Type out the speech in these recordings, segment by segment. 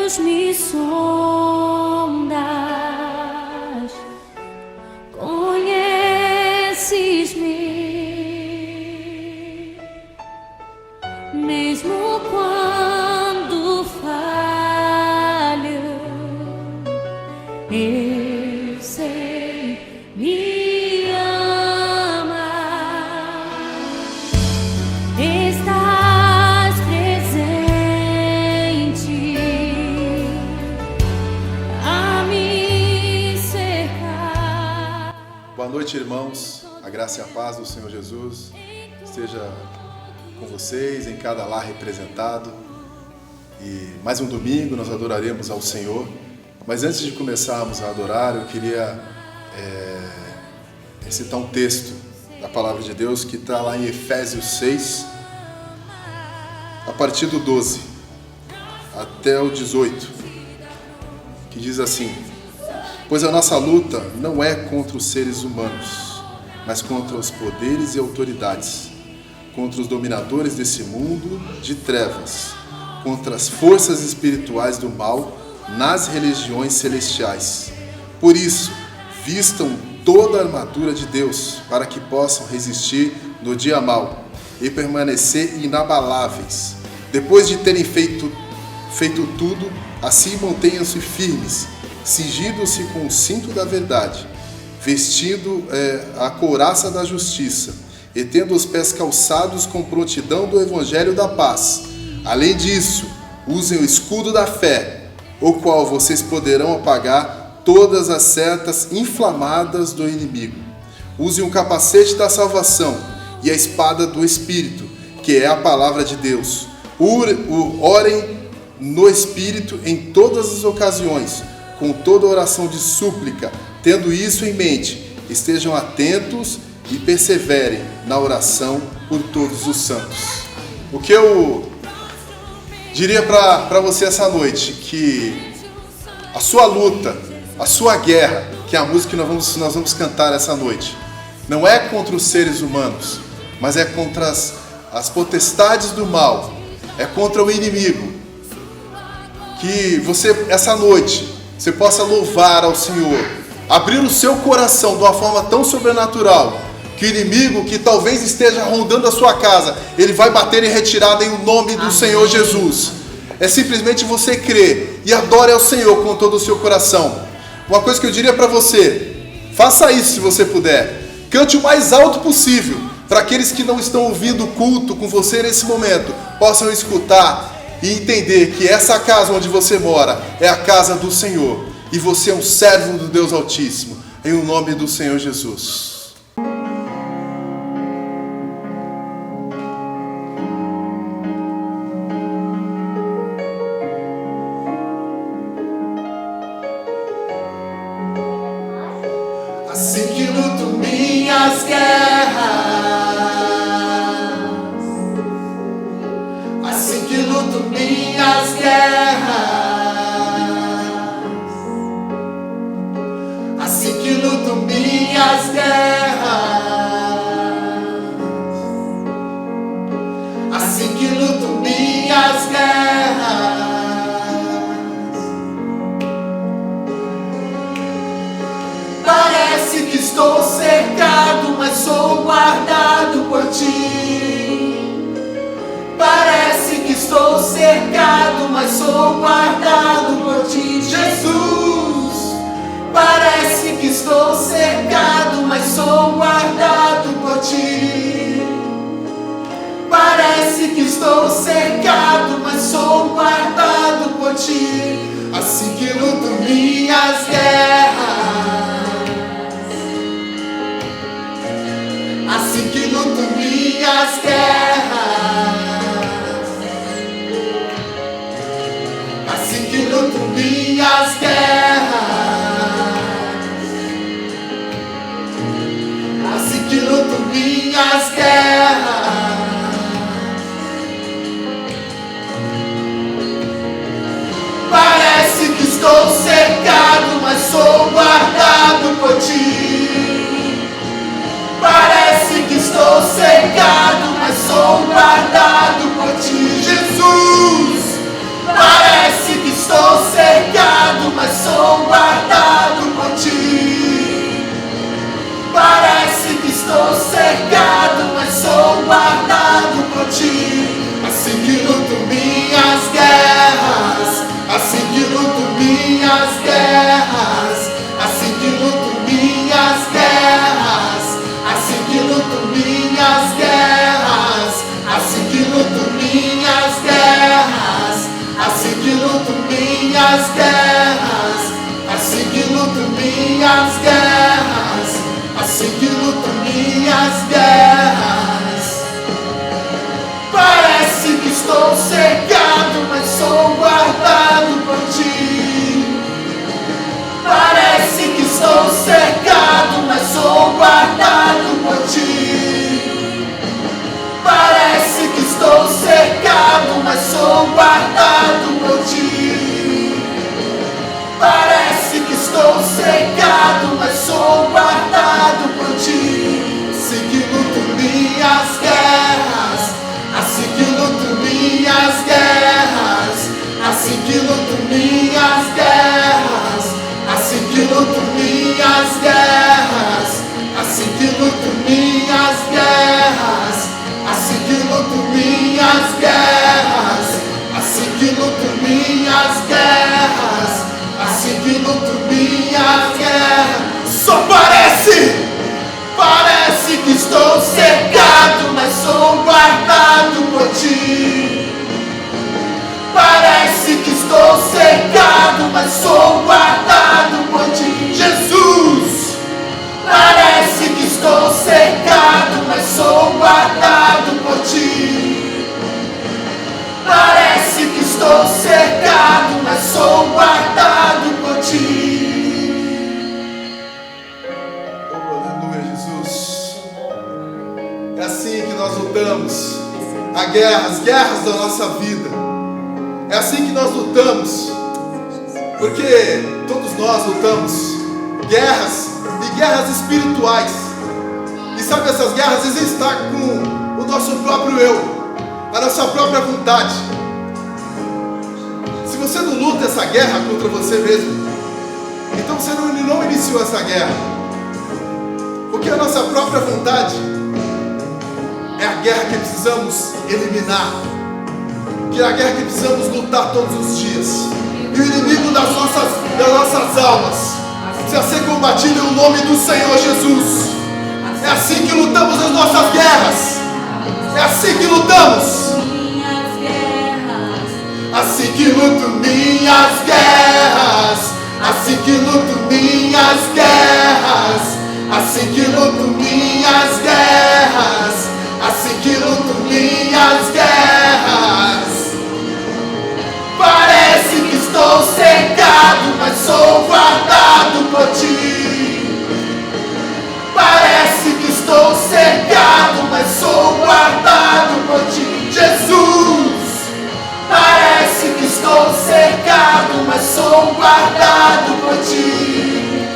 olhos me sondas, conheces-me, mesmo quando falho, eu sei me amar. Estás presente a me cercar. Boa noite, irmãos. A graça e a paz do Senhor Jesus esteja com vocês, em cada lar representado. E mais um domingo nós adoraremos ao Senhor. Mas antes de começarmos a adorar, eu queria recitar um texto da Palavra de Deus que está lá em Efésios 6, a partir do 12 até o 18, que diz assim: pois a nossa luta não é contra os seres humanos, mas contra os poderes e autoridades, contra os dominadores desse mundo de trevas, contra as forças espirituais do mal nas religiões celestiais. Por isso, vistam toda a armadura de Deus, para que possam resistir no dia mau e permanecer inabaláveis. Depois de terem feito tudo, assim mantenham-se firmes, cingindo-se com o cinto da verdade, vestindo a couraça da justiça e tendo os pés calçados com prontidão do evangelho da paz. Além disso, usem o escudo da fé, o qual vocês poderão apagar todas as setas inflamadas do inimigo. Usem o capacete da salvação e a espada do Espírito, que é a palavra de Deus. Orem no Espírito em todas as ocasiões, com toda oração de súplica. Tendo isso em mente, estejam atentos e perseverem na oração por todos os santos. O que eu diria para você essa noite, que a sua luta, a sua guerra, que é a música que nós vamos cantar essa noite, não é contra os seres humanos, mas é contra as potestades do mal, é contra o inimigo. Que você, essa noite, você possa louvar ao Senhor, abrir o seu coração de uma forma tão sobrenatural, que o inimigo que talvez esteja rondando a sua casa, ele vai bater em retirada em nome do Senhor Jesus. É simplesmente você crer e adore ao Senhor com todo o seu coração. Uma coisa que eu diria para você: faça isso se você puder. Cante o mais alto possível, para aqueles que não estão ouvindo o culto com você nesse momento, possam escutar e entender que essa casa onde você mora é a casa do Senhor. E você é um servo do Deus Altíssimo, em o nome do Senhor Jesus. Assim que luto minhas guerras, assim que luto minhas guerras, assim que luto minhas guerras, assim que luto minhas guerras. Parece que estou cercado, mas sou guardado por ti. Parece que estou cercado, mas sou guardado por ti, Jesus. Parece que estou cercado, mas sou guardado por ti. Parece que estou cercado, mas sou guardado por ti. Assim que luto minhas guerras, assim que luto minhas guerras, assim que luto minhas guerras, assim que luto minhas guerras. Parece que estou cercado, mas sou guardado por ti. Parece que estou cercado, mas sou guardado por ti, Jesus. Parece que estou guardado por ti. Parece que estou cegado, mas sou guardado por ti. Assim que luto minhas guerras, assim que luto minhas guerras, assim que luto minhas guerras, assim que luto minhas guerras, assim que luto minhas guerras, assim que luto minhas guerras, assim que luto minhas guerras, assim que luto minhas guerras. Só parece que estou cegado, mas sou guardado por ti. Parece que estou cegado, mas sou guardado por ti. Jesus! Parece que estou cegado, mas sou guardado por ti. Parece que estou cegado, mas sou guardado por ti. Oh, aleluia, Jesus. É assim que nós lutamos as guerras da nossa vida. É assim que nós lutamos, porque todos nós lutamos guerras e guerras espirituais. E sabe, essas guerras às vezes estão com o nosso próprio eu, a nossa própria vontade. Se você não luta essa guerra contra você mesmo, então você não iniciou essa guerra. Porque a nossa própria vontade é a guerra que precisamos eliminar, que é a guerra que precisamos lutar todos os dias. E o inimigo das nossas almas precisa ser combatido em nome do Senhor Jesus. É assim que lutamos as nossas guerras. É assim que lutamos. Assim que luto minhas guerras, assim que luto minhas guerras, assim que luto minhas guerras, assim que luto minhas guerras. Parece que estou cegado, mas sou guardado por ti. Parece que estou cegado, mas sou guardado por ti. Jesus! Parece que estou cegado, mas sou guardado por ti.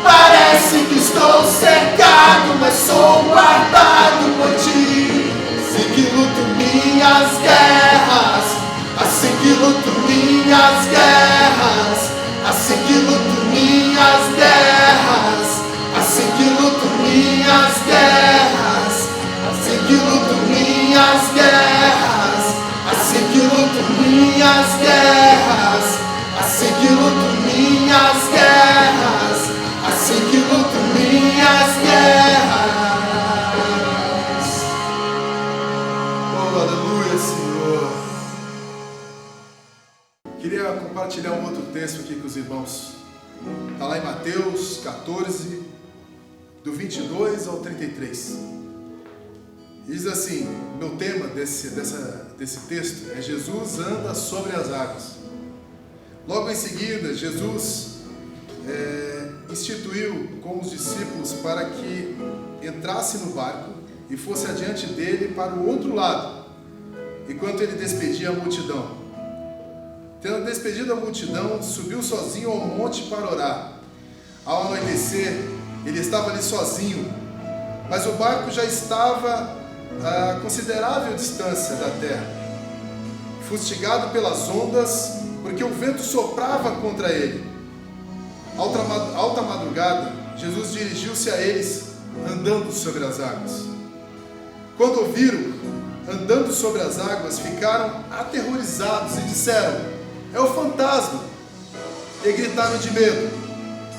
Parece que estou cegado, mas sou guardado por ti. Assim que luto minhas guerras, assim que luto minhas guerras, assim que luto minhas guerras, assim que luto minhas guerras, assim que luto minhas guerras, assim que luto minhas guerras, assim que luto minhas guerras, assim que luto minhas guerras. Oh, aleluia, Senhor. Queria compartilhar um outro texto aqui com os irmãos. Está lá em Mateus 14, do 22 ao 33. Diz assim, meu tema desse texto é Jesus anda sobre as águas. Logo em seguida, Jesus instituiu com os discípulos para que entrasse no barco e fosse adiante dele para o outro lado, enquanto ele despedia a multidão. Tendo despedido a multidão, subiu sozinho ao monte para orar. Ao anoitecer, ele estava ali sozinho, mas o barco já estava a considerável distância da terra, fustigado pelas ondas, porque o vento soprava contra ele. Alta madrugada, Jesus dirigiu-se a eles, andando sobre as águas. Quando o viram andando sobre as águas, ficaram aterrorizados e disseram: é o fantasma! E gritaram de medo.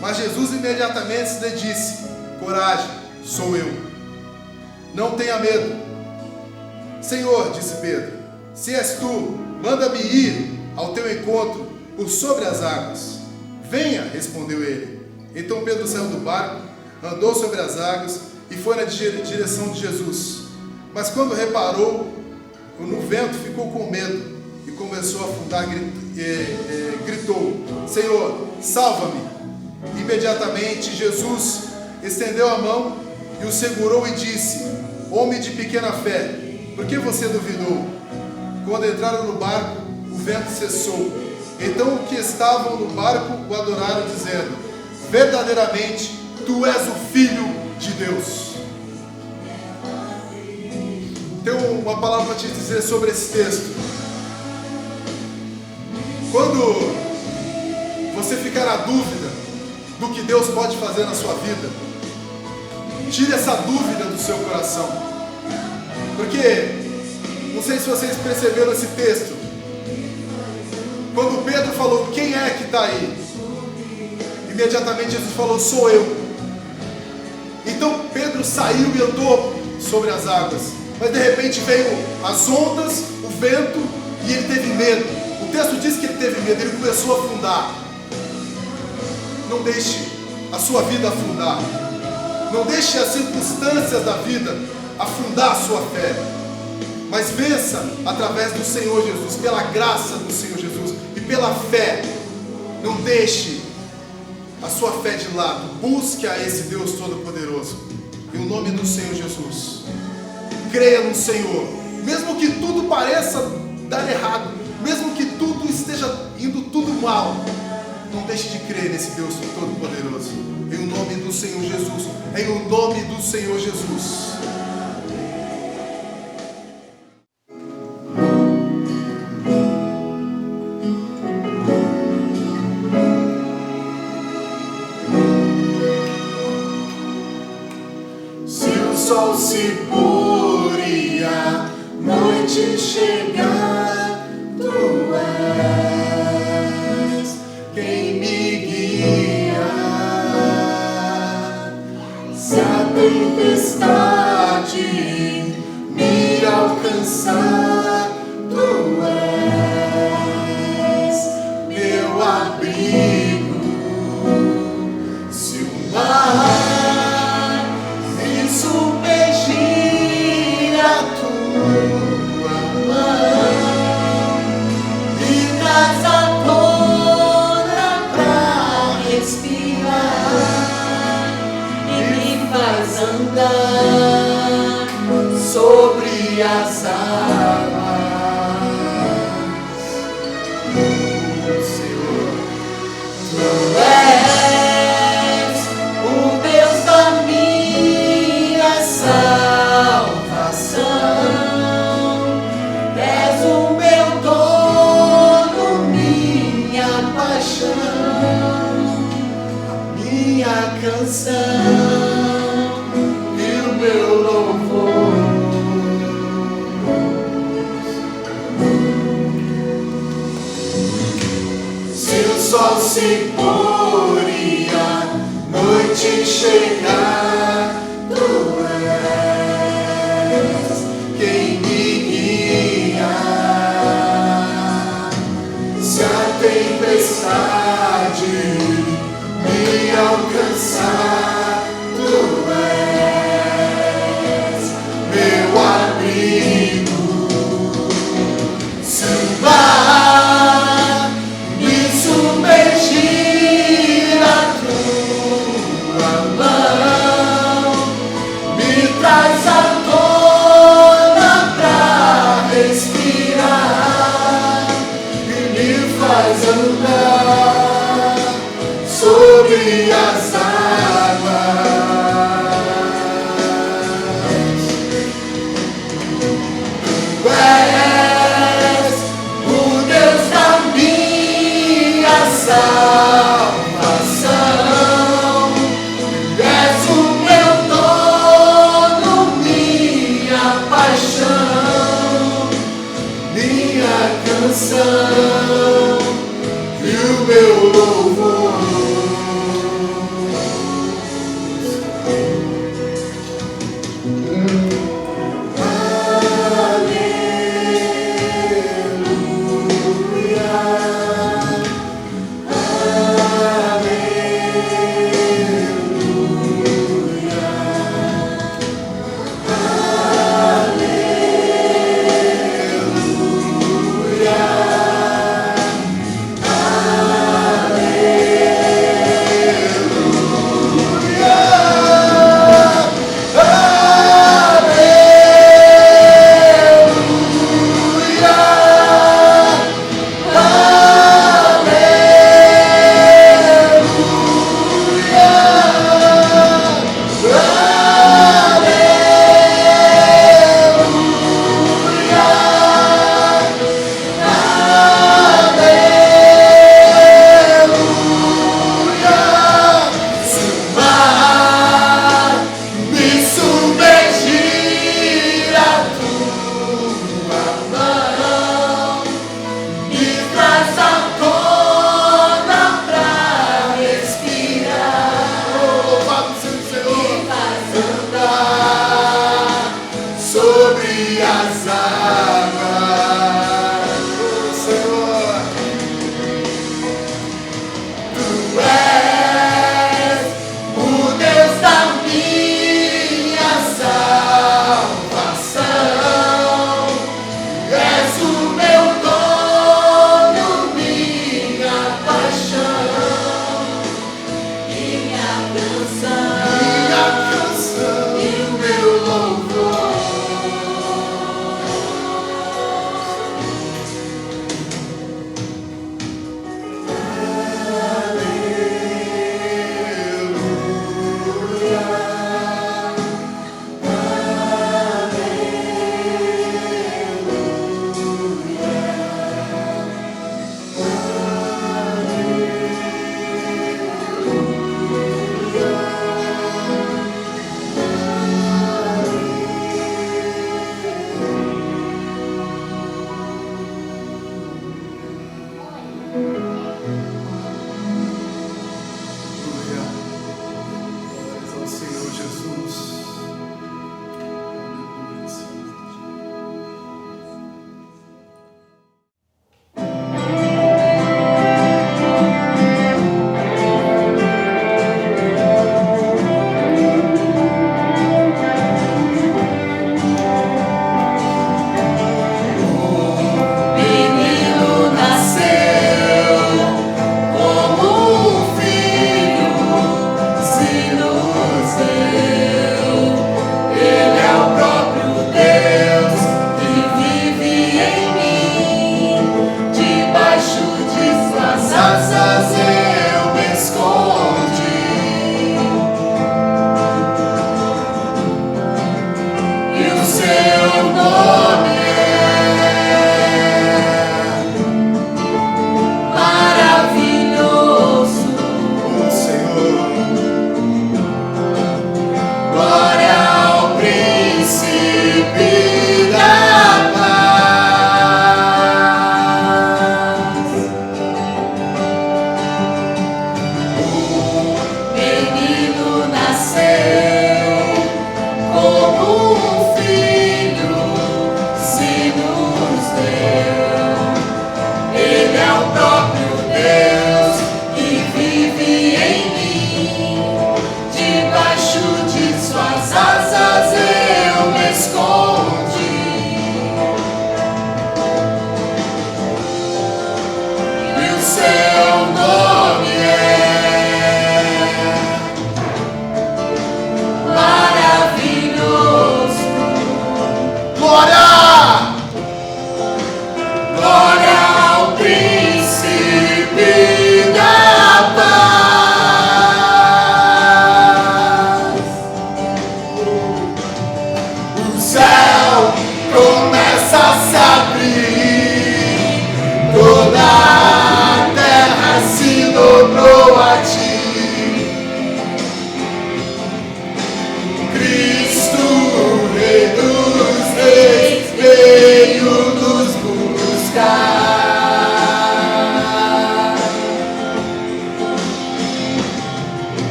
Mas Jesus imediatamente lhe disse: coragem, sou eu. Não tenha medo. Senhor, disse Pedro, se és tu, manda-me ir ao teu encontro por sobre as águas. Venha, respondeu ele. Então Pedro saiu do barco, andou sobre as águas e foi na direção de Jesus. Mas quando reparou no vento, ficou com medo e começou a afundar, gritou: Senhor, salva-me! Imediatamente Jesus estendeu a mão e o segurou e disse: homem de pequena fé, por que você duvidou? Quando entraram no barco, o vento cessou. Então os que estavam no barco o adoraram, dizendo: verdadeiramente, tu és o Filho de Deus. Tenho uma palavra para te dizer sobre esse texto. Quando você ficar na dúvida do que Deus pode fazer na sua vida, tire essa dúvida do seu coração. Porque, não sei se vocês perceberam esse texto, quando Pedro falou: quem é que está aí? Imediatamente Jesus falou: sou eu. Então Pedro saiu e andou sobre as águas, mas de repente veio as ondas, o vento, e ele teve medo. O texto diz que ele teve medo, ele começou a afundar. Não deixe a sua vida afundar. Não deixe as circunstâncias da vida afundar a sua fé. Mas vença através do Senhor Jesus, pela graça do Senhor Jesus e pela fé. Não deixe a sua fé de lado. Busque a esse Deus Todo-Poderoso. Em nome do Senhor Jesus. Creia no Senhor. Mesmo que tudo pareça dar errado, mesmo que tudo esteja indo tudo mal, não deixe de crer nesse Deus Todo-Poderoso. Em nome do Senhor Jesus. Em nome do Senhor Jesus. Se o sol se pôr e a noite chegar, tu és quem me guia. Se a tempestade me alcançar, tu és meu abrigo. Se o mar me submergir, a tua mão me traz à tona pra respirar e me faz andar sobre as águas. Senhor, tu és o Deus da minha salvação. És o meu dono, minha paixão, minha canção e o meu louvor. Se o sol se pôr e a noite chegar, tu és quem me guia. Se a tempestade me alcançar, tu és meu abrigo. Se o mar me submergir, a tua mão me traz à tona pra respirar e me faz andar sobre as águas. Tu és o Deus da minha salvação. És o meu dono, minha paixão, minha canção e o meu louvor. Aleluia.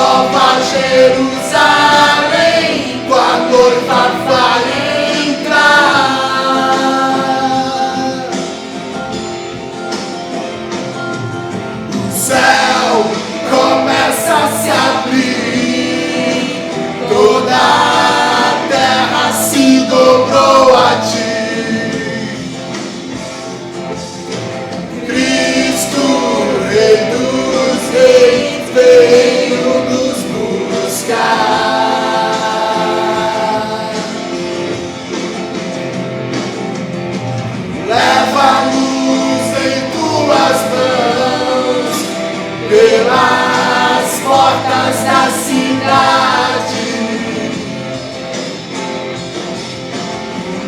Nova Jerusalém, tua noiva vai entrar. O céu começa a se abrir, toda a terra se dobrou a ti. Cristo, Rei dos Reis, veio nos buscar. Leva-nos em tuas mãos pelas portas da cidade.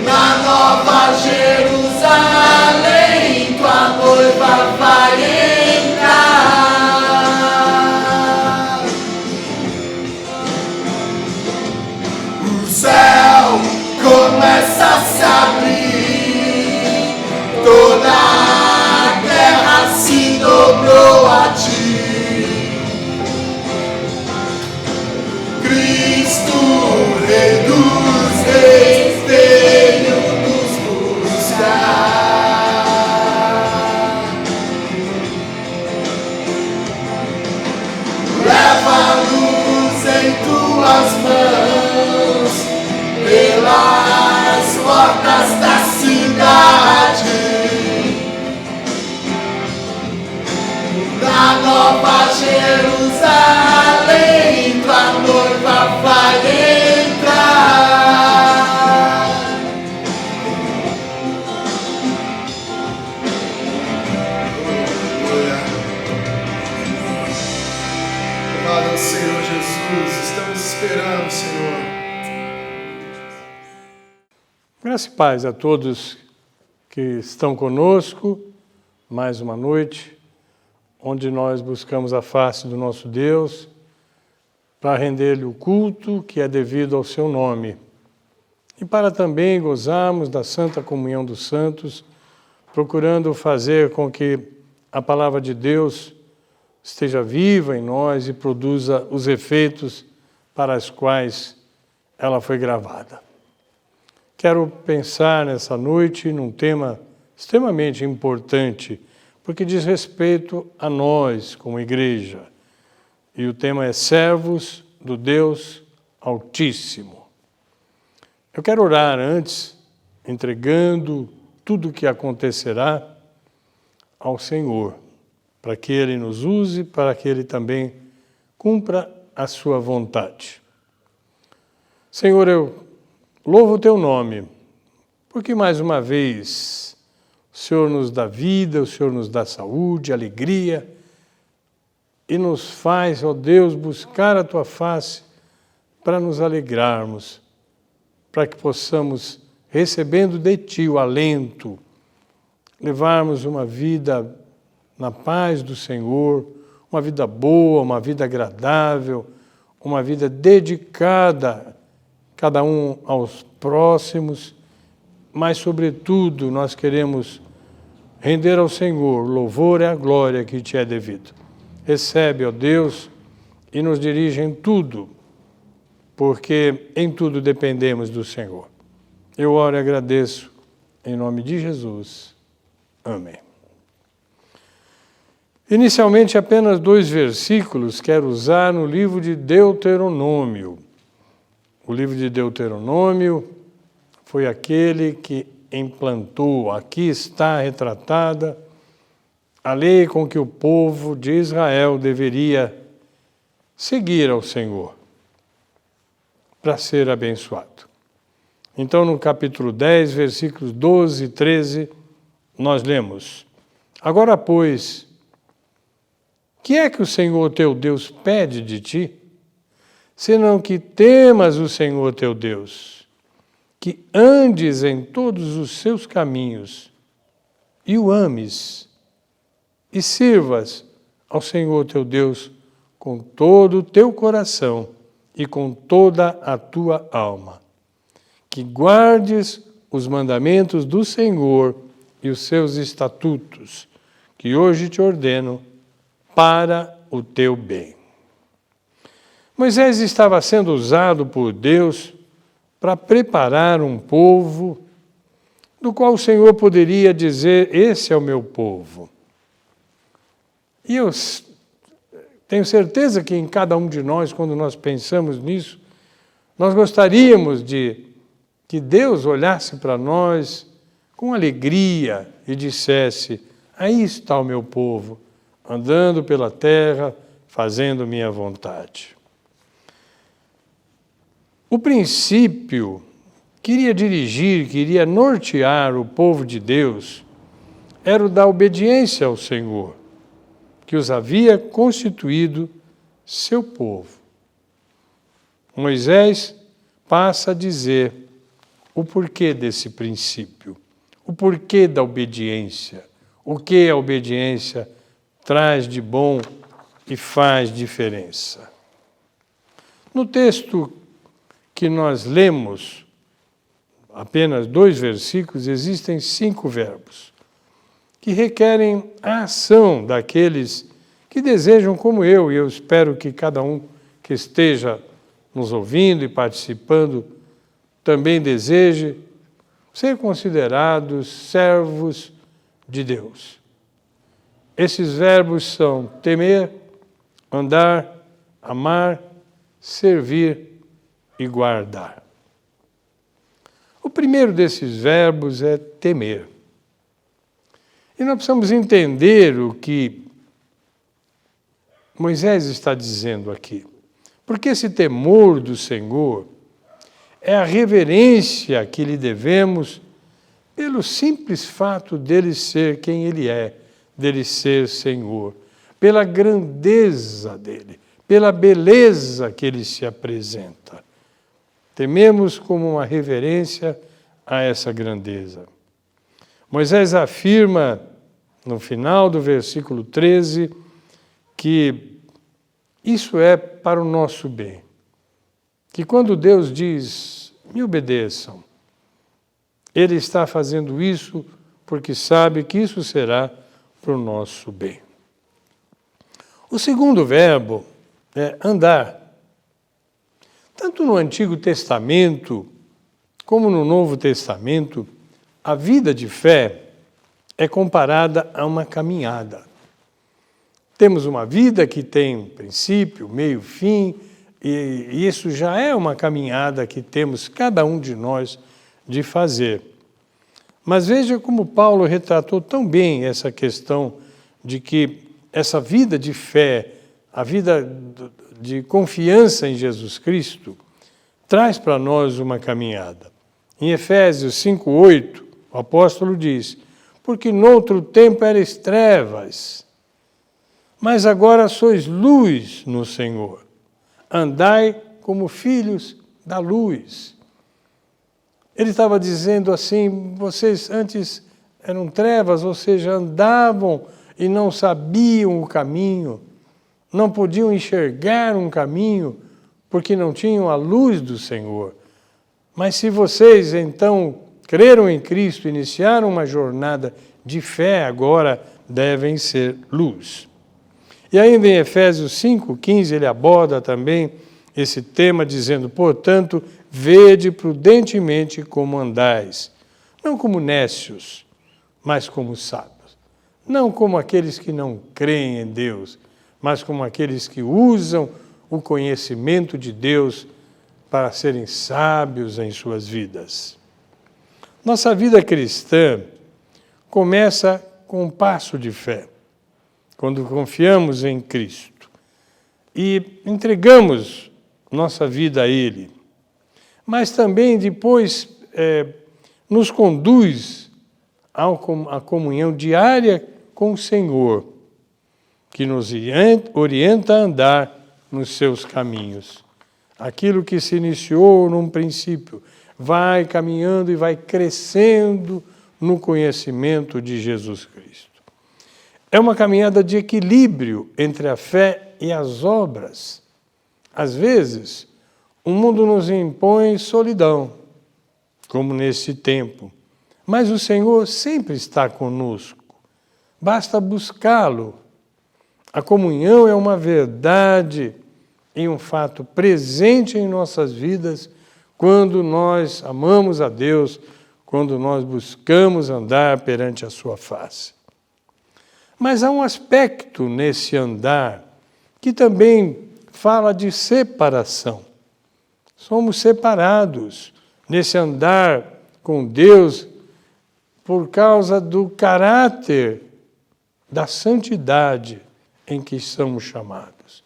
Na Nova Jerusalém, tua noiva vai entrar. O céu começa a se abrir, toda a terra se dobrou a ti. Cristo, Rei dos Reis, veio nos buscar. Leva-nos em tuas mãos pelas portas da cidade. Na Nova Jerusalém, tua noiva vai entrar. Louvado ao Senhor Jesus, estamos esperando, Senhor. Graça e paz a todos que estão conosco, mais uma noite, onde nós buscamos a face do nosso Deus para render-lhe o culto que é devido ao seu nome e para também gozarmos da santa comunhão dos santos, procurando fazer com que a palavra de Deus esteja viva em nós e produza os efeitos para os quais ela foi gravada. Quero pensar nessa noite num tema extremamente importante, porque diz respeito a nós como igreja. E o tema é servos do Deus Altíssimo. Eu quero orar antes, entregando tudo o que acontecerá ao Senhor, para que Ele nos use, para que Ele também cumpra a sua vontade. Senhor, eu louvo o Teu nome, porque mais uma vez o Senhor nos dá vida, o Senhor nos dá saúde, alegria, e nos faz, ó Deus, buscar a Tua face para nos alegrarmos, para que possamos, recebendo de Ti o alento, levarmos uma vida na paz do Senhor, uma vida boa, uma vida agradável, uma vida dedicada, cada um aos próximos, mas, sobretudo, nós queremos render ao Senhor o louvor e a glória que Te é devido. Recebe, ó Deus, e nos dirige em tudo, porque em tudo dependemos do Senhor. Eu oro e agradeço, em nome de Jesus. Amém. Inicialmente, apenas 2 versículos quero usar no livro de Deuteronômio. O livro de Deuteronômio foi aquele que implantou, aqui está retratada a lei com que o povo de Israel deveria seguir ao Senhor para ser abençoado. Então, no capítulo 10, versículos 12 e 13, nós lemos: Agora, pois, que é que o Senhor teu Deus pede de ti, senão que temas o Senhor teu Deus, que andes em todos os seus caminhos e o ames, e sirvas ao Senhor teu Deus com todo o teu coração e com toda a tua alma, que guardes os mandamentos do Senhor e os seus estatutos, que hoje te ordeno para o teu bem. Moisés estava sendo usado por Deus para preparar um povo do qual o Senhor poderia dizer: esse é o meu povo. E eu tenho certeza que em cada um de nós, quando nós pensamos nisso, nós gostaríamos de que Deus olhasse para nós com alegria e dissesse: aí está o meu povo, andando pela terra, fazendo minha vontade. O princípio queria nortear o povo de Deus, era o da obediência ao Senhor, que os havia constituído seu povo. Moisés passa a dizer o porquê desse princípio, o porquê da obediência, o que a obediência traz de bom e faz diferença. No texto que nós lemos, apenas 2 versículos, existem 5 verbos que requerem a ação daqueles que desejam, como eu, e eu espero que cada um que esteja nos ouvindo e participando também deseje ser considerados servos de Deus. Esses verbos são temer, andar, amar, servir e guardar. O primeiro desses verbos é temer. E nós precisamos entender o que Moisés está dizendo aqui. Porque esse temor do Senhor é a reverência que lhe devemos pelo simples fato dele ser quem ele é, dele ser Senhor, pela grandeza dele, pela beleza que ele se apresenta. Tememos como uma reverência a essa grandeza. Moisés afirma, no final do versículo 13, que isso é para o nosso bem. Que quando Deus diz, me obedeçam, Ele está fazendo isso porque sabe que isso será para o nosso bem. O segundo verbo é andar. Tanto no Antigo Testamento como no Novo Testamento, a vida de fé é comparada a uma caminhada. Temos uma vida que tem princípio, meio, fim, e isso já é uma caminhada que temos, cada um de nós, de fazer. Mas veja como Paulo retratou tão bem essa questão de que essa vida de fé, a vida de confiança em Jesus Cristo, traz para nós uma caminhada. Em Efésios 5:8, o apóstolo diz: porque noutro tempo erais trevas, mas agora sois luz no Senhor. Andai como filhos da luz. Ele estava dizendo assim, vocês antes eram trevas, ou seja, andavam e não sabiam o caminho, não podiam enxergar um caminho, porque não tinham a luz do Senhor. Mas se vocês, então, creram em Cristo, iniciaram uma jornada de fé, agora devem ser luz. E ainda em Efésios 5:15, ele aborda também esse tema, dizendo, portanto, vede prudentemente como andais, não como nécios, mas como sábios. Não como aqueles que não creem em Deus, mas como aqueles que usam o conhecimento de Deus para serem sábios em suas vidas. Nossa vida cristã começa com um passo de fé, quando confiamos em Cristo e entregamos nossa vida a Ele. Mas também depois nos conduz à comunhão diária com o Senhor, que nos orienta a andar nos seus caminhos. Aquilo que se iniciou num princípio vai caminhando e vai crescendo no conhecimento de Jesus Cristo. É uma caminhada de equilíbrio entre a fé e as obras. Às vezes, o mundo nos impõe solidão, como nesse tempo, mas o Senhor sempre está conosco. Basta buscá-lo. A comunhão é uma verdade em um fato presente em nossas vidas quando nós amamos a Deus, quando nós buscamos andar perante a sua face. Mas há um aspecto nesse andar que também fala de separação. Somos separados nesse andar com Deus por causa do caráter da santidade em que somos chamados.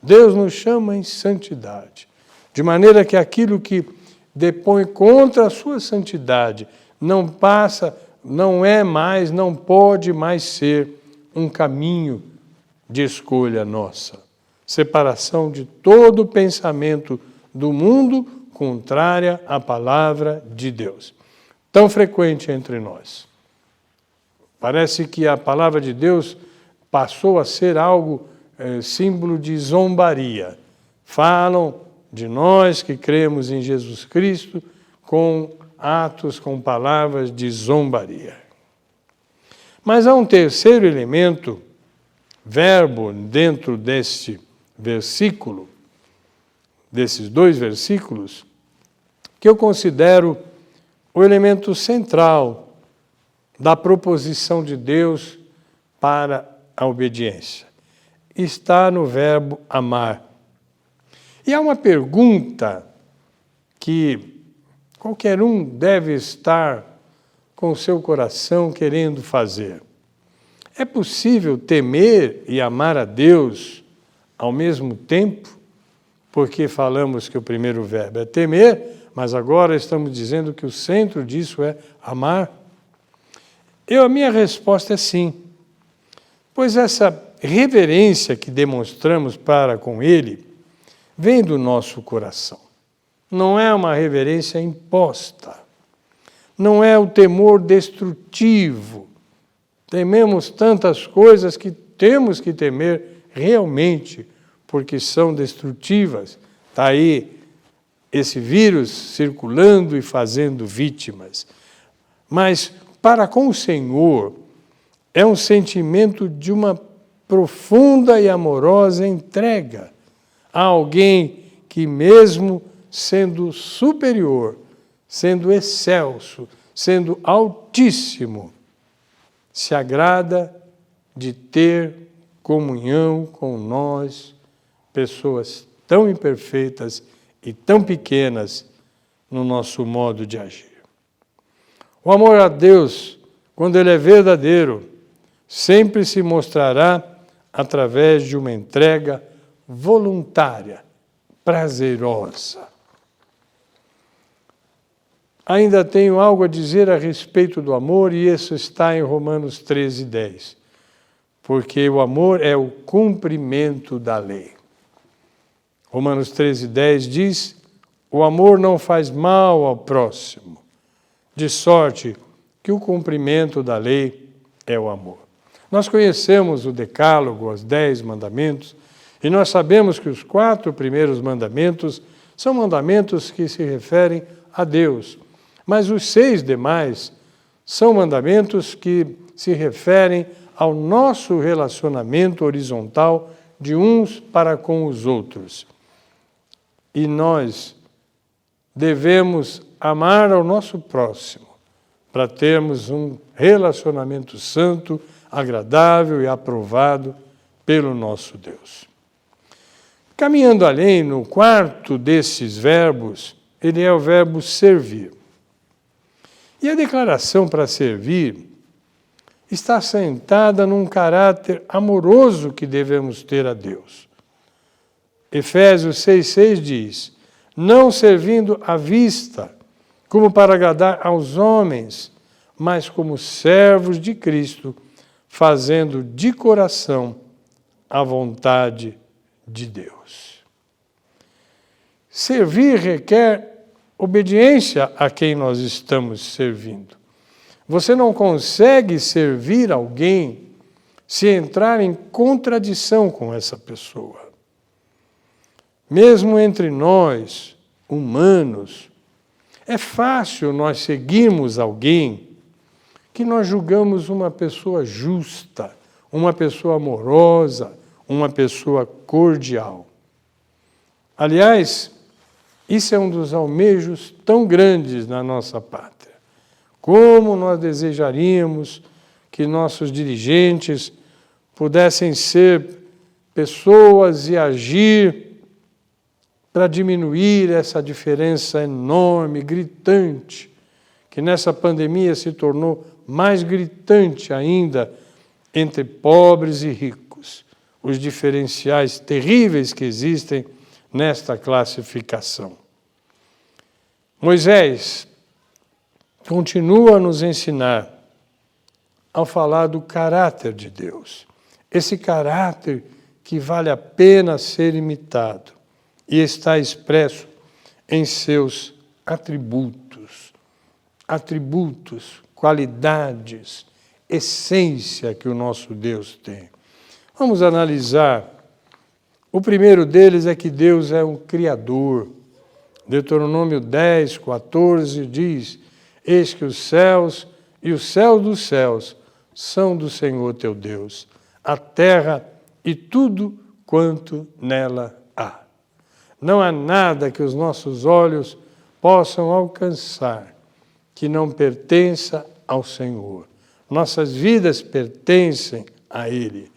Deus nos chama em santidade, de maneira que aquilo que depõe contra a sua santidade não passa, não é mais, não pode mais ser um caminho de escolha nossa. Separação de todo pensamento do mundo contrária à palavra de Deus. Tão frequente entre nós. Parece que a palavra de Deus passou a ser algo símbolo de zombaria. Falam de nós que cremos em Jesus Cristo com atos, com palavras de zombaria. Mas há um terceiro elemento, verbo, dentro deste versículo, desses dois versículos, que eu considero o elemento central da proposição de Deus para a obediência. Está no verbo amar. E há uma pergunta que qualquer um deve estar com o seu coração querendo fazer. É possível temer e amar a Deus ao mesmo tempo? Porque falamos que o primeiro verbo é temer, mas agora estamos dizendo que o centro disso é amar. A minha resposta é sim, pois essa reverência que demonstramos para com Ele vem do nosso coração. Não é uma reverência imposta, não é o temor destrutivo. Tememos tantas coisas que temos que temer realmente, porque são destrutivas. Está aí esse vírus circulando e fazendo vítimas. Mas, para com o Senhor, é um sentimento de uma profunda e amorosa entrega a alguém que, mesmo sendo superior, sendo excelso, sendo altíssimo, se agrada de ter comunhão com nós, pessoas tão imperfeitas e tão pequenas no nosso modo de agir. O amor a Deus, quando ele é verdadeiro, sempre se mostrará através de uma entrega voluntária, prazerosa. Ainda tenho algo a dizer a respeito do amor, e isso está em Romanos 13:10. Porque o amor é o cumprimento da lei. Romanos 13:10 diz: o amor não faz mal ao próximo, de sorte que o cumprimento da lei é o amor. Nós conhecemos o Decálogo, os 10 mandamentos, e nós sabemos que os 4 primeiros mandamentos são mandamentos que se referem a Deus, mas os 6 demais são mandamentos que se referem ao nosso relacionamento horizontal de uns para com os outros. E nós devemos amar ao nosso próximo para termos um relacionamento santo, agradável e aprovado pelo nosso Deus. Caminhando além, no quarto desses verbos, ele é o verbo servir. E a declaração para servir está assentada num caráter amoroso que devemos ter a Deus. Efésios 6,6 diz: não servindo à vista, como para agradar aos homens, mas como servos de Cristo, fazendo de coração a vontade de Deus. Servir requer obediência a quem nós estamos servindo. Você não consegue servir alguém se entrar em contradição com essa pessoa. Mesmo entre nós, humanos, é fácil nós seguirmos alguém que nós julgamos uma pessoa justa, uma pessoa amorosa, uma pessoa cordial. Aliás, isso é um dos almejos tão grandes na nossa pátria. Como nós desejaríamos que nossos dirigentes pudessem ser pessoas e agir para diminuir essa diferença enorme, gritante, que nessa pandemia se tornou mais gritante ainda entre pobres e ricos, os diferenciais terríveis que existem nesta classificação. Moisés continua a nos ensinar ao falar do caráter de Deus, esse caráter que vale a pena ser imitado e está expresso em seus atributos, qualidades, essência que o nosso Deus tem. Vamos analisar. O primeiro deles é que Deus é um Criador. Deuteronômio 10, 14 diz: eis que os céus e os céus dos céus são do Senhor teu Deus, a terra e tudo quanto nela há. Não há nada que os nossos olhos possam alcançar que não pertença ao Senhor. Nossas vidas pertencem a Ele.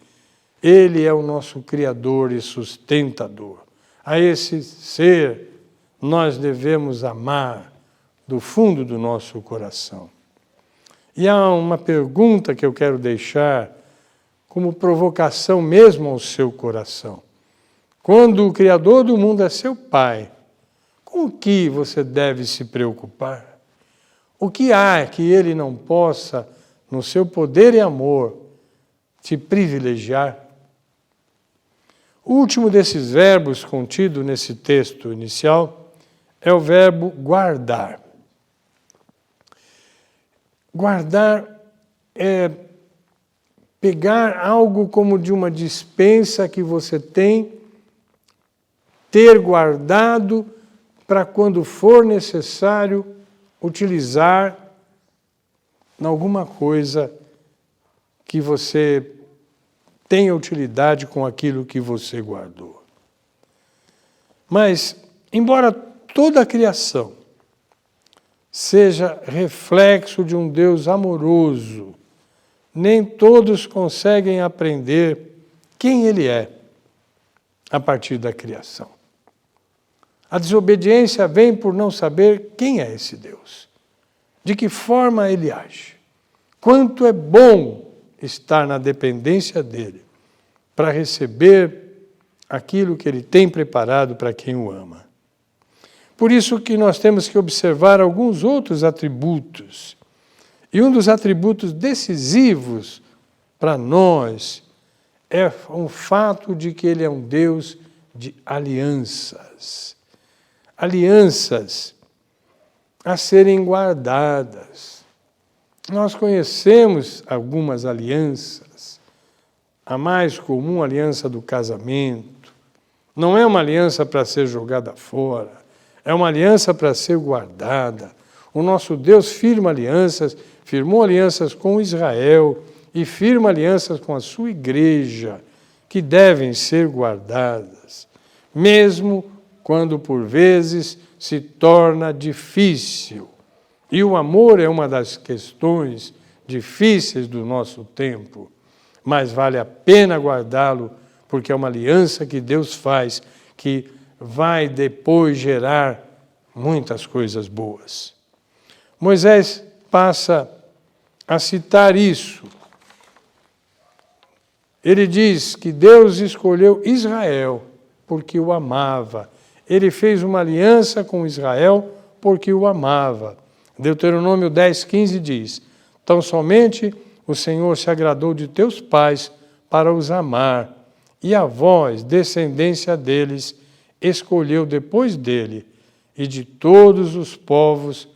Ele é o nosso Criador e sustentador. A esse ser nós devemos amar do fundo do nosso coração. E há uma pergunta que eu quero deixar como provocação mesmo ao seu coração. Quando o Criador do mundo é seu Pai, com o que você deve se preocupar? O que há que Ele não possa, no seu poder e amor, te privilegiar? O último desses verbos contido nesse texto inicial é o verbo guardar. Guardar é pegar algo como de uma despensa que você tem, ter guardado para quando for necessário utilizar em alguma coisa que você tenha utilidade com aquilo que você guardou. Mas, embora toda a criação seja reflexo de um Deus amoroso, nem todos conseguem aprender quem Ele é a partir da criação. A desobediência vem por não saber quem é esse Deus, de que forma Ele age, quanto é bom estar na dependência dEle para receber aquilo que Ele tem preparado para quem o ama. Por isso que nós temos que observar alguns outros atributos. E um dos atributos decisivos para nós é o fato de que Ele é um Deus de alianças. Alianças a serem guardadas. Nós conhecemos algumas alianças. A mais comum, a aliança do casamento. Não é uma aliança para ser jogada fora. É uma aliança para ser guardada. O nosso Deus firmou alianças com Israel e firma alianças com a sua igreja, que devem ser guardadas, mesmo quando por vezes se torna difícil. E o amor é uma das questões difíceis do nosso tempo, mas vale a pena guardá-lo, porque é uma aliança que Deus faz, que vai depois gerar muitas coisas boas. Moisés passa a citar isso. Ele diz que Deus escolheu Israel porque o amava. Ele fez uma aliança com Israel porque o amava. Deuteronômio 10, 15 diz: tão somente o Senhor se agradou de teus pais para os amar, e a vós, descendência deles, escolheu depois dele e de todos os povos,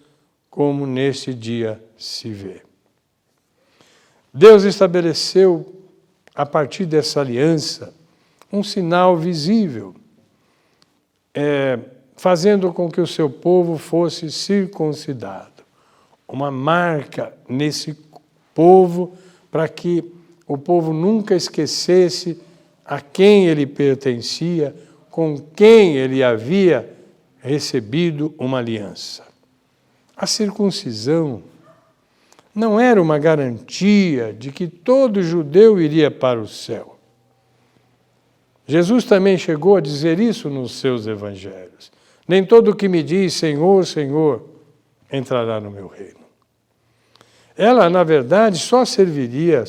como neste dia se vê. Deus estabeleceu, a partir dessa aliança, um sinal visível, fazendo com que o seu povo fosse circuncidado. Uma marca nesse povo, para que o povo nunca esquecesse a quem ele pertencia, com quem ele havia recebido uma aliança. A circuncisão não era uma garantia de que todo judeu iria para o céu. Jesus também chegou a dizer isso nos seus evangelhos. Nem todo o que me diz Senhor, Senhor, entrará no meu reino. Ela, na verdade, só servia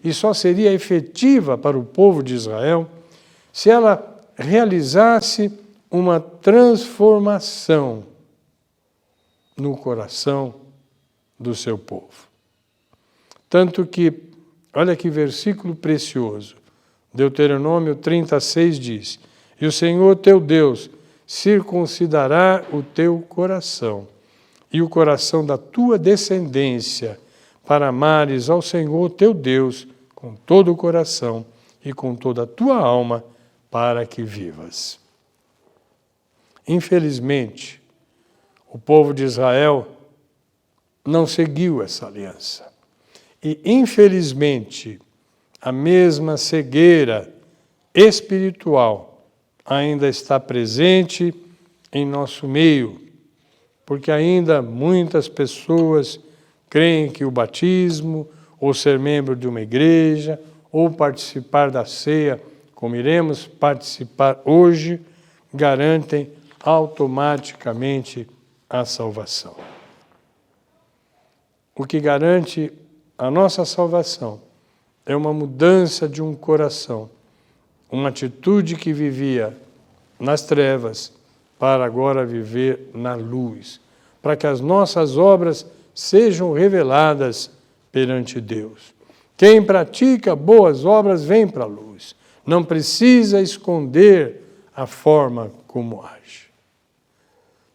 e só seria efetiva para o povo de Israel se ela realizasse uma transformação no coração do seu povo. Tanto que, olha que versículo precioso, Deuteronômio 36 diz: e o Senhor teu Deus circuncidará o teu coração e o coração da tua descendência, para amares ao Senhor teu Deus com todo o coração e com toda a tua alma, para que vivas. Infelizmente, o povo de Israel não seguiu essa aliança. E, infelizmente, a mesma cegueira espiritual ainda está presente em nosso meio, porque ainda muitas pessoas creem que o batismo, ou ser membro de uma igreja, ou participar da ceia, como iremos participar hoje, garantem automaticamente a salvação. O que garante a nossa salvação é uma mudança de um coração, uma atitude que vivia nas trevas para agora viver na luz, para que as nossas obras sejam reveladas perante Deus. Quem pratica boas obras vem para a luz, não precisa esconder a forma como age.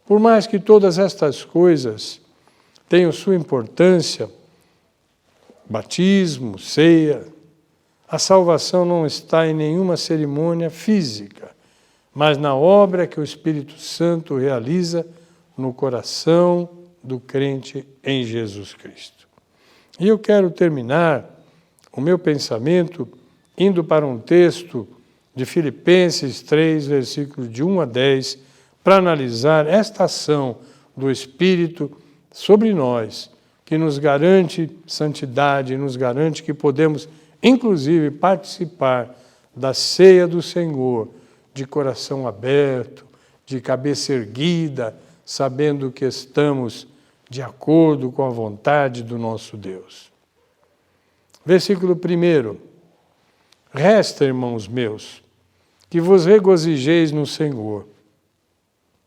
Por mais que todas estas coisas tenham sua importância, batismo, ceia, a salvação não está em nenhuma cerimônia física, mas na obra que o Espírito Santo realiza no coração do crente em Jesus Cristo. E eu quero terminar o meu pensamento indo para um texto de Filipenses 3, versículos de 1 a 10, para analisar esta ação do Espírito sobre nós, que nos garante santidade, nos garante que podemos, inclusive, participar da ceia do Senhor, de coração aberto, de cabeça erguida, sabendo que estamos de acordo com a vontade do nosso Deus. Versículo 1. Resta, irmãos meus, que vos regozijeis no Senhor.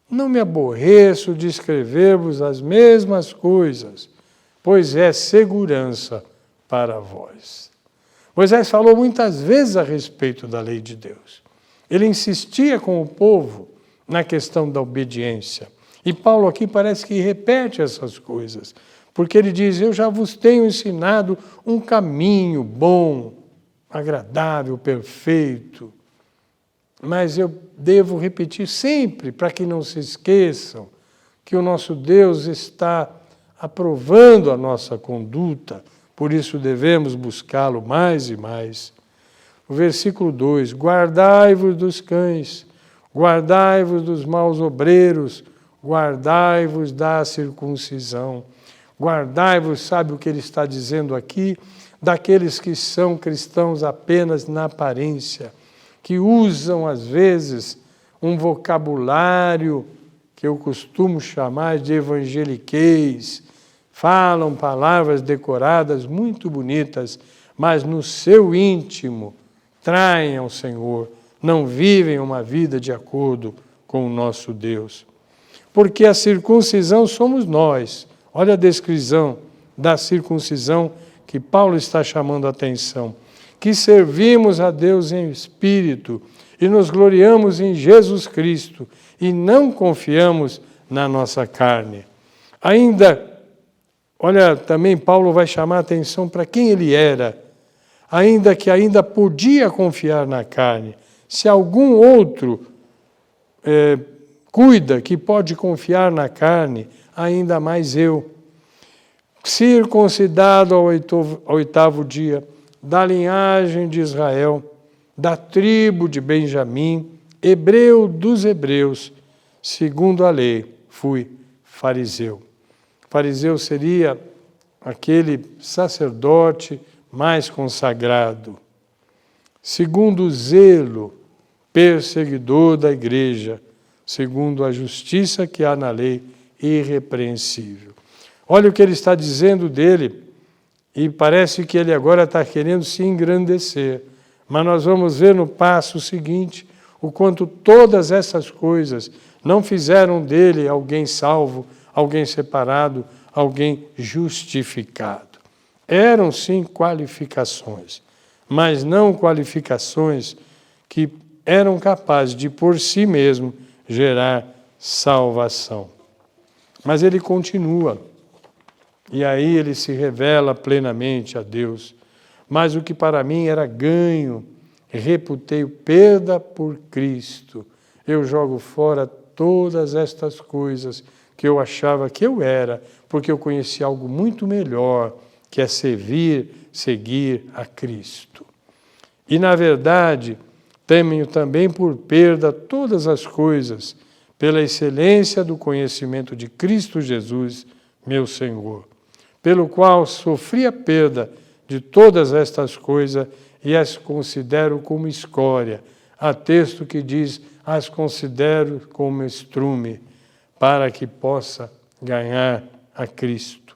Não me aborreço de escrever-vos as mesmas coisas, pois é segurança para vós. Moisés falou muitas vezes a respeito da lei de Deus. Ele insistia com o povo na questão da obediência. E Paulo aqui parece que repete essas coisas, porque ele diz: eu já vos tenho ensinado um caminho bom, agradável, perfeito, mas eu devo repetir sempre, para que não se esqueçam, que o nosso Deus está aprovando a nossa conduta, por isso devemos buscá-lo mais e mais. O versículo 2, guardai-vos dos cães, guardai-vos dos maus obreiros, guardai-vos da circuncisão. Guardai-vos, sabe o que ele está dizendo aqui? Daqueles que são cristãos apenas na aparência, que usam, às vezes, um vocabulário que eu costumo chamar de evangeliquez, falam palavras decoradas muito bonitas, mas no seu íntimo traem ao Senhor, não vivem uma vida de acordo com o nosso Deus. Porque a circuncisão somos nós. Olha a descrição da circuncisão que Paulo está chamando a atenção. Que servimos a Deus em espírito e nos gloriamos em Jesus Cristo e não confiamos na nossa carne. Ainda, olha, também Paulo vai chamar a atenção para quem ele era, ainda que ainda podia confiar na carne. Se algum outro cuida que pode confiar na carne, ainda mais eu. Circuncidado ao oitavo dia, da linhagem de Israel, da tribo de Benjamim, hebreu dos hebreus, segundo a lei, fui fariseu. Fariseu seria aquele sacerdote mais consagrado. Segundo o zelo, perseguidor da igreja, segundo a justiça que há na lei, irrepreensível. Olha o que ele está dizendo dele, e parece que ele agora está querendo se engrandecer. Mas nós vamos ver no passo seguinte o quanto todas essas coisas não fizeram dele alguém salvo, alguém separado, alguém justificado. Eram sim qualificações, mas não qualificações que eram capazes de por si mesmo gerar salvação. Mas ele continua, e aí ele se revela plenamente a Deus. Mas o que para mim era ganho, reputei perda por Cristo. Eu jogo fora todas estas coisas que eu achava que eu era, porque eu conheci algo muito melhor, que é seguir a Cristo. E, na verdade, tenho também por perda todas as coisas, pela excelência do conhecimento de Cristo Jesus, meu Senhor, pelo qual sofri a perda de todas estas coisas e as considero como escória. Há texto que diz, as considero como estrume, para que possa ganhar a Cristo.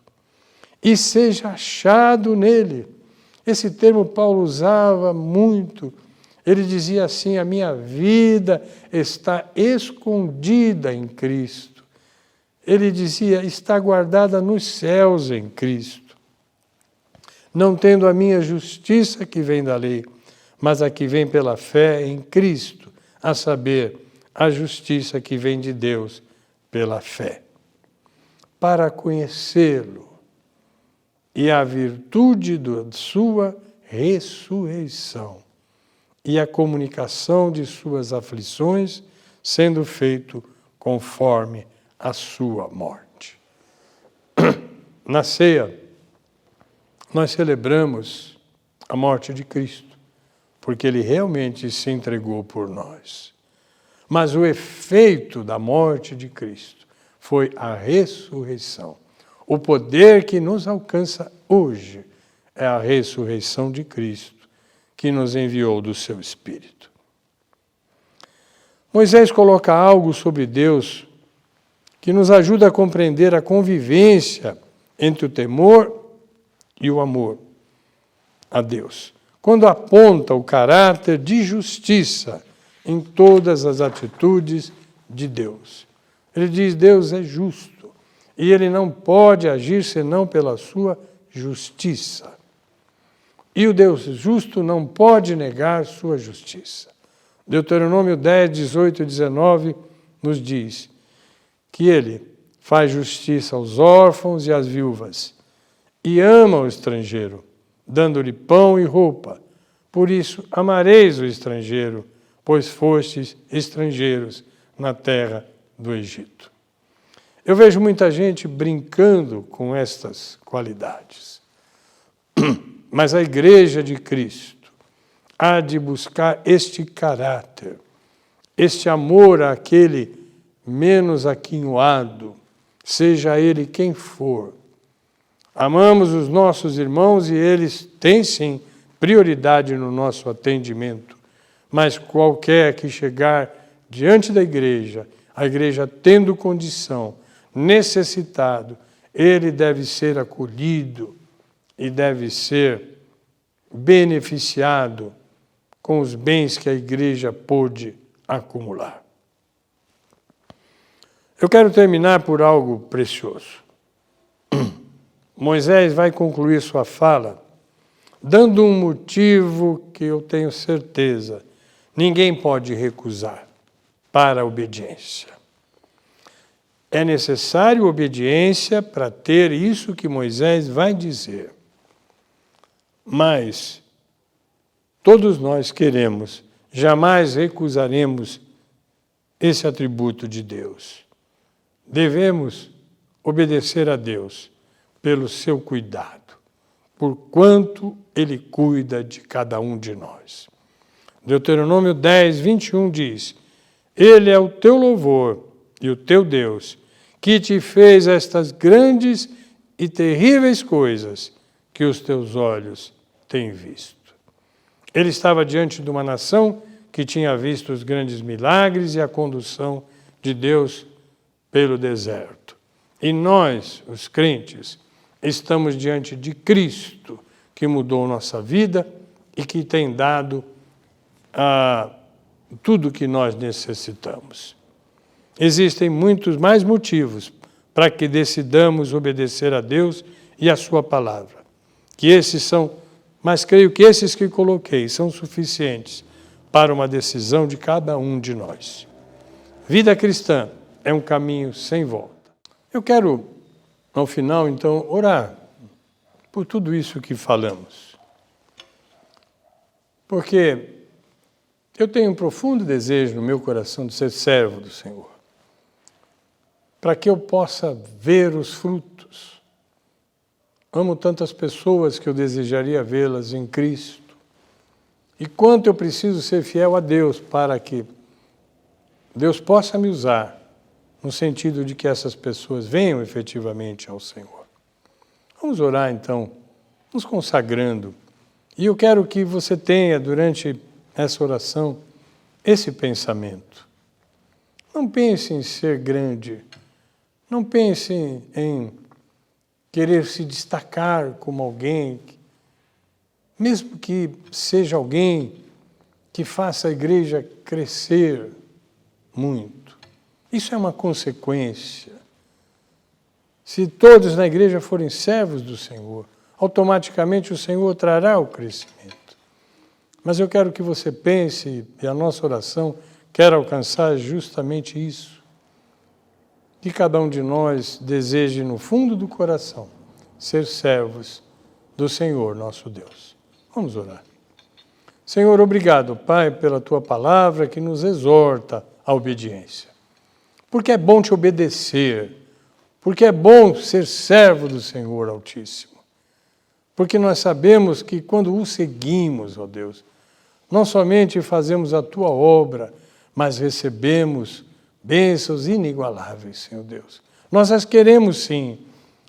E seja achado nele. Esse termo Paulo usava muito. Ele dizia assim, a minha vida está escondida em Cristo. Ele dizia, está guardada nos céus em Cristo. Não tendo a minha justiça que vem da lei, mas a que vem pela fé em Cristo, a saber, a justiça que vem de Deus pela fé. Para conhecê-lo e a virtude da sua ressurreição e a comunicação de suas aflições, sendo feito conforme a sua morte. Na ceia, nós celebramos a morte de Cristo, porque ele realmente se entregou por nós. Mas o efeito da morte de Cristo foi a ressurreição. O poder que nos alcança hoje é a ressurreição de Cristo, que nos enviou do seu Espírito. Moisés coloca algo sobre Deus que nos ajuda a compreender a convivência entre o temor e o amor a Deus. Quando aponta o caráter de justiça em todas as atitudes de Deus. Ele diz, Deus é justo, e ele não pode agir senão pela sua justiça. E o Deus justo não pode negar sua justiça. Deuteronômio 10, 18 e 19 nos diz que ele faz justiça aos órfãos e às viúvas e ama o estrangeiro, dando-lhe pão e roupa. Por isso, amareis o estrangeiro, pois fostes estrangeiros na terra do Egito. Eu vejo muita gente brincando com estas qualidades. Mas a Igreja de Cristo há de buscar este caráter, este amor àquele menos aquinhoado, seja ele quem for. Amamos os nossos irmãos e eles têm, sim, prioridade no nosso atendimento. Mas qualquer que chegar diante da igreja, a igreja tendo condição, necessitado, ele deve ser acolhido e deve ser beneficiado com os bens que a igreja pôde acumular. Eu quero terminar por algo precioso. Moisés vai concluir sua fala dando um motivo que eu tenho certeza ninguém pode recusar para a obediência. É necessário obediência para ter isso que Moisés vai dizer. Mas todos nós queremos, jamais recusaremos esse atributo de Deus. Devemos obedecer a Deus pelo seu cuidado, por quanto Ele cuida de cada um de nós. Deuteronômio 10, 21 diz, Ele é o teu louvor e o teu Deus, que te fez estas grandes e terríveis coisas que os teus olhos têm visto. Ele estava diante de uma nação que tinha visto os grandes milagres e a condução de Deus pelo deserto. E nós, os crentes, estamos diante de Cristo, que mudou nossa vida e que tem dado tudo o que nós necessitamos. Existem muitos mais motivos para que decidamos obedecer a Deus e a sua palavra. Mas creio que esses que coloquei são suficientes para uma decisão de cada um de nós. Vida cristã é um caminho sem volta. Eu quero, ao final, então, orar por tudo isso que falamos. Porque eu tenho um profundo desejo no meu coração de ser servo do Senhor, para que eu possa ver os frutos. Amo tantas pessoas que eu desejaria vê-las em Cristo. E quanto eu preciso ser fiel a Deus para que Deus possa me usar, no sentido de que essas pessoas venham efetivamente ao Senhor. Vamos orar então, nos consagrando. E eu quero que você tenha, durante essa oração, esse pensamento. Não pense em ser grande. Não pense em querer se destacar como alguém, mesmo que seja alguém que faça a igreja crescer muito. Isso é uma consequência. Se todos na igreja forem servos do Senhor, automaticamente o Senhor trará o crescimento. Mas eu quero que você pense, e a nossa oração quer alcançar justamente isso, que cada um de nós deseje no fundo do coração ser servos do Senhor, nosso Deus. Vamos orar. Senhor, obrigado, Pai, pela Tua palavra que nos exorta à obediência. Porque é bom te obedecer, porque é bom ser servo do Senhor Altíssimo. Porque nós sabemos que quando o seguimos, ó Deus, não somente fazemos a Tua obra, mas recebemos bênçãos inigualáveis, Senhor Deus. Nós as queremos sim,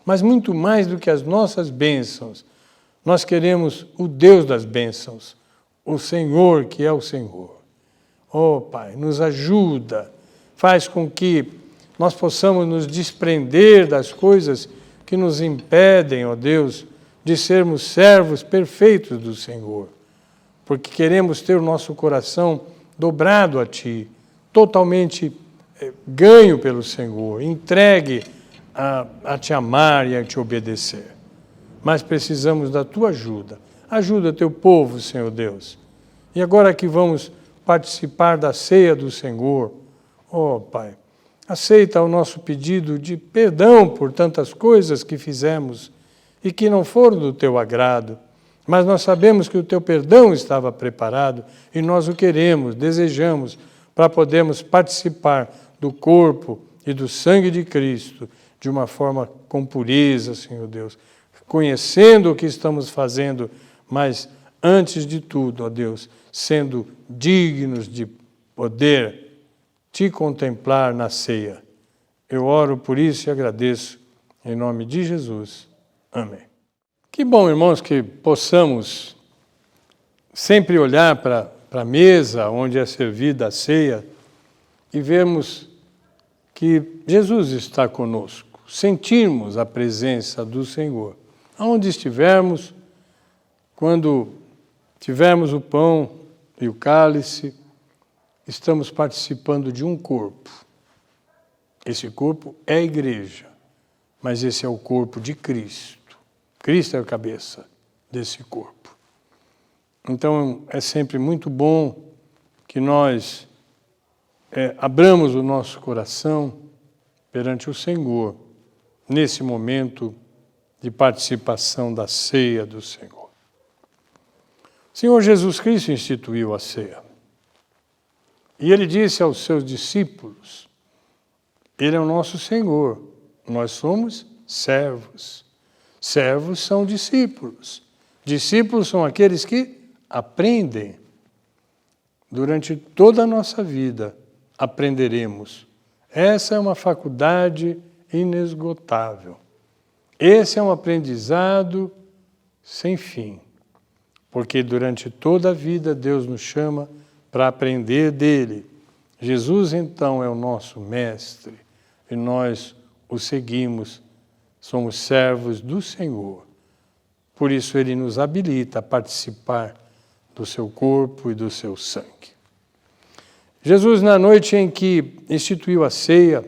mas muito mais do que as nossas bênçãos, nós queremos o Deus das bênçãos, o Senhor que é o Senhor. Oh, Pai, nos ajuda, faz com que nós possamos nos desprender das coisas que nos impedem, ó Deus, de sermos servos perfeitos do Senhor, porque queremos ter o nosso coração dobrado a Ti, totalmente ganho pelo Senhor, entregue a Te amar e a Te obedecer. Mas precisamos da Tua ajuda. Ajuda Teu povo, Senhor Deus. E agora que vamos participar da ceia do Senhor, ó Pai, aceita o nosso pedido de perdão por tantas coisas que fizemos e que não foram do Teu agrado, mas nós sabemos que o Teu perdão estava preparado e nós o queremos, desejamos, para podermos participar do corpo e do sangue de Cristo de uma forma com pureza, Senhor Deus, conhecendo o que estamos fazendo, mas antes de tudo, ó Deus, sendo dignos de poder Te contemplar na ceia. Eu oro por isso e agradeço, em nome de Jesus. Amém. Que bom, irmãos, que possamos sempre olhar para a mesa onde é servida a ceia e vermos que Jesus está conosco, sentirmos a presença do Senhor. Aonde estivermos, quando tivermos o pão e o cálice, estamos participando de um corpo. Esse corpo é a igreja, mas esse é o corpo de Cristo. Cristo é a cabeça desse corpo. Então, é sempre muito bom que nós abramos o nosso coração perante o Senhor, nesse momento de participação da ceia do Senhor. O Senhor Jesus Cristo instituiu a ceia. E Ele disse aos seus discípulos, Ele é o nosso Senhor, nós somos servos. Servos são discípulos. Discípulos são aqueles que aprendem durante toda a nossa vida aprenderemos. Essa é uma faculdade inesgotável. Esse é um aprendizado sem fim, porque durante toda a vida Deus nos chama para aprender dele. Jesus, então, é o nosso mestre e nós o seguimos, somos servos do Senhor. Por isso ele nos habilita a participar do seu corpo e do seu sangue. Jesus, na noite em que instituiu a ceia,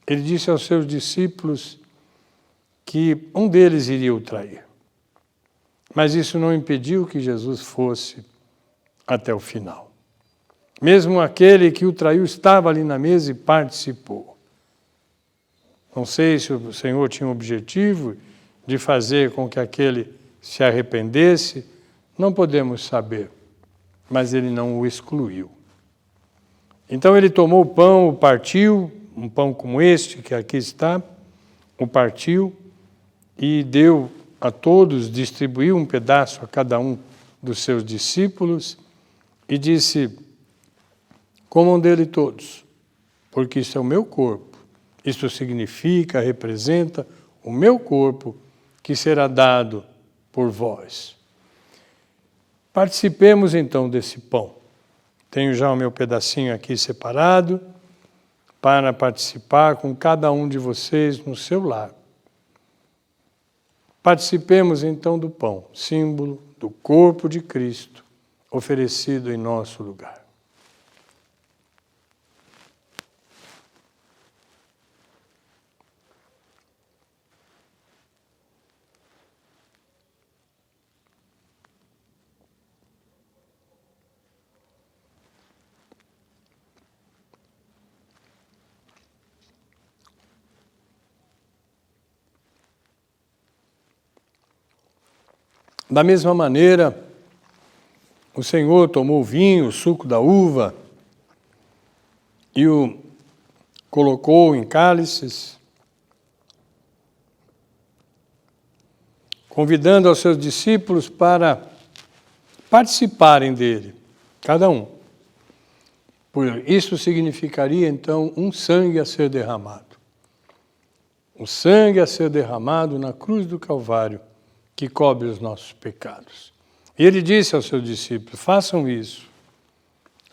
ele disse aos seus discípulos que um deles iria o trair. Mas isso não impediu que Jesus fosse até o final. Mesmo aquele que o traiu estava ali na mesa e participou. Não sei se o Senhor tinha o objetivo de fazer com que aquele se arrependesse, não podemos saber, mas ele não o excluiu. Então ele tomou o pão, o partiu, um pão como este que aqui está, o partiu e deu a todos, distribuiu um pedaço a cada um dos seus discípulos e disse: comam dele todos, porque isso é o meu corpo. Isso significa, representa o meu corpo que será dado por vós. Participemos então desse pão. Tenho já o meu pedacinho aqui separado para participar com cada um de vocês no seu lar. Participemos então do pão, símbolo do corpo de Cristo, oferecido em nosso lugar. Da mesma maneira, o Senhor tomou o vinho, o suco da uva, e o colocou em cálices, convidando aos seus discípulos para participarem dele, cada um. Isso significaria, então, um sangue a ser derramado. O sangue a ser derramado na cruz do Calvário, que cobre os nossos pecados. E ele disse aos seus discípulos: façam isso.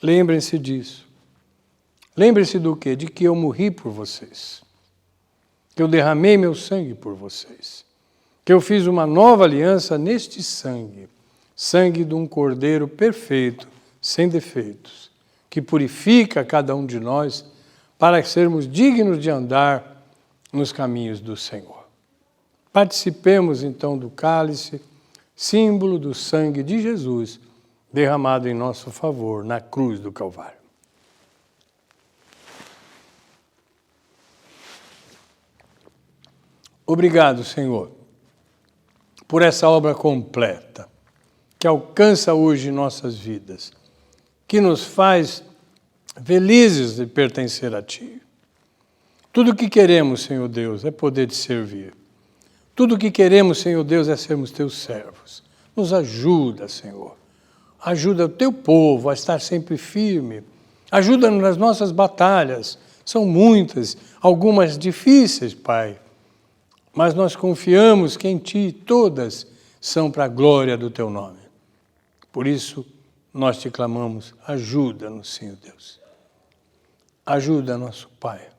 Lembrem-se disso. Lembrem-se do quê? De que eu morri por vocês. Que eu derramei meu sangue por vocês. Que eu fiz uma nova aliança neste sangue. Sangue de um cordeiro perfeito, sem defeitos, que purifica cada um de nós para sermos dignos de andar nos caminhos do Senhor. Participemos então do cálice, símbolo do sangue de Jesus, derramado em nosso favor na cruz do Calvário. Obrigado, Senhor, por essa obra completa, que alcança hoje nossas vidas, que nos faz felizes de pertencer a Ti. Tudo o que queremos, Senhor Deus, é poder Te servir. Tudo o que queremos, Senhor Deus, é sermos Teus servos. Nos ajuda, Senhor. Ajuda o Teu povo a estar sempre firme. Ajuda-nos nas nossas batalhas. São muitas, algumas difíceis, Pai. Mas nós confiamos que em Ti todas são para a glória do Teu nome. Por isso, nós Te clamamos, ajuda-nos, Senhor Deus. Ajuda nosso Pai.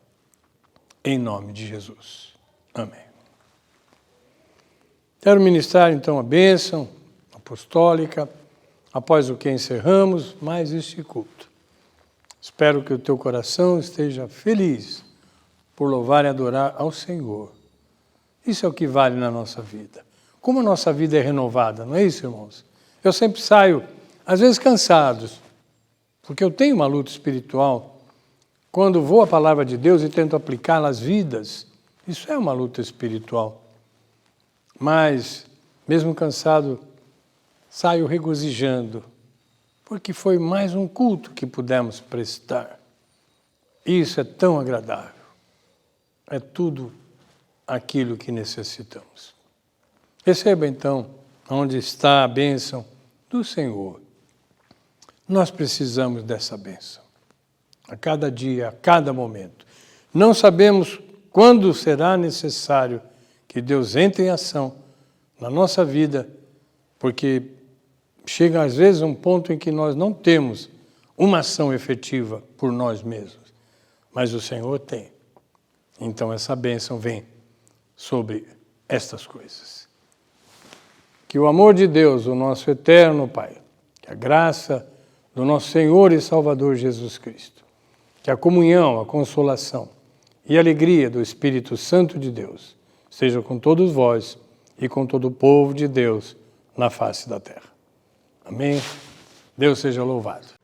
Em nome de Jesus. Amém. Quero ministrar então a bênção apostólica, após o que encerramos mais este culto. Espero que o teu coração esteja feliz por louvar e adorar ao Senhor. Isso é o que vale na nossa vida. Como a nossa vida é renovada, não é isso, irmãos? Eu sempre saio, às vezes cansados, porque eu tenho uma luta espiritual. Quando vou à palavra de Deus e tento aplicá-la às vidas, isso é uma luta espiritual. Mas, mesmo cansado, saio regozijando, porque foi mais um culto que pudemos prestar. Isso é tão agradável. É tudo aquilo que necessitamos. Receba, então, onde está a bênção do Senhor. Nós precisamos dessa bênção. a cada dia, a cada momento. Não sabemos quando será necessário que Deus entre em ação na nossa vida, porque chega às vezes um ponto em que nós não temos uma ação efetiva por nós mesmos, mas o Senhor tem. Então essa bênção vem sobre estas coisas. Que o amor de Deus, o nosso eterno Pai, que a graça do nosso Senhor e Salvador Jesus Cristo, que a comunhão, a consolação e a alegria do Espírito Santo de Deus seja com todos vós e com todo o povo de Deus na face da terra. Amém? Deus seja louvado.